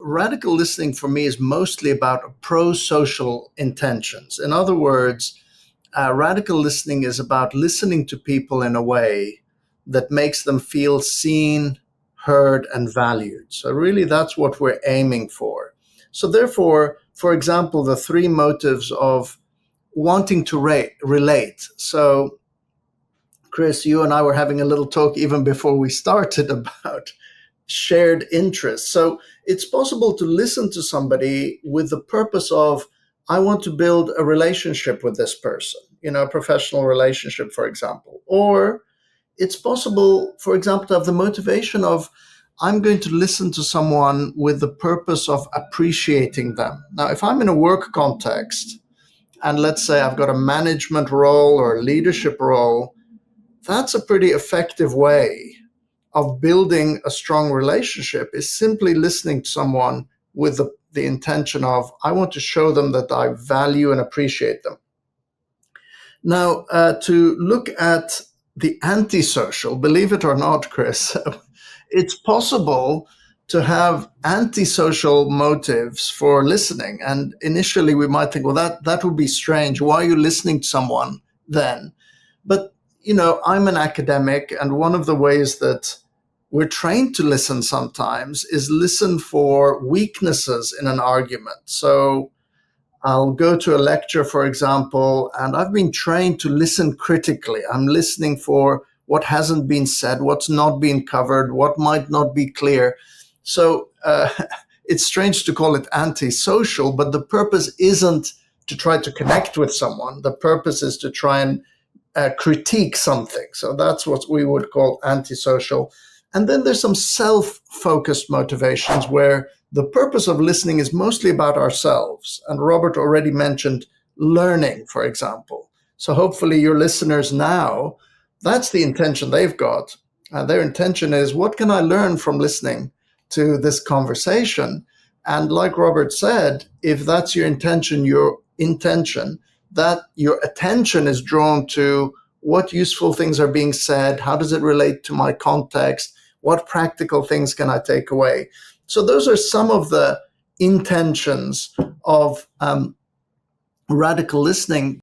radical listening for me is mostly about pro-social intentions. In other words, radical listening is about listening to people in a way that makes them feel seen, heard, and valued. So really, that's what we're aiming for. So therefore, for example, the three motives of wanting to relate. So Chris, you and I were having a little talk even before we started about shared interests. So it's possible to listen to somebody with the purpose of, I want to build a relationship with this person, a professional relationship, for example. Or it's possible, for example, to have the motivation of, I'm going to listen to someone with the purpose of appreciating them. Now, if I'm in a work context, and let's say I've got a management role or a leadership role, that's a pretty effective way of building a strong relationship, is simply listening to someone with the intention of, I want to show them that I value and appreciate them. Now, to look at the antisocial, believe it or not, Chris, it's possible to have antisocial motives for listening. And initially we might think, well, that would be strange. Why are you listening to someone then? But, I'm an academic, and one of the ways that we're trained to listen sometimes is listen for weaknesses in an argument. So I'll go to a lecture, for example, and I've been trained to listen critically. I'm listening for what hasn't been said, what's not been covered, what might not be clear. So it's strange to call it antisocial, but the purpose isn't to try to connect with someone. The purpose is to try and critique something. So that's what we would call antisocial. And then there's some self-focused motivations where the purpose of listening is mostly about ourselves. And Robert already mentioned learning, for example. So hopefully your listeners now, that's the intention they've got. Their intention is, what can I learn from listening to this conversation? And like Robert said, if that's your intention, that your attention is drawn to what useful things are being said, how does it relate to my context, what practical things can I take away? So those are some of the intentions of radical listening.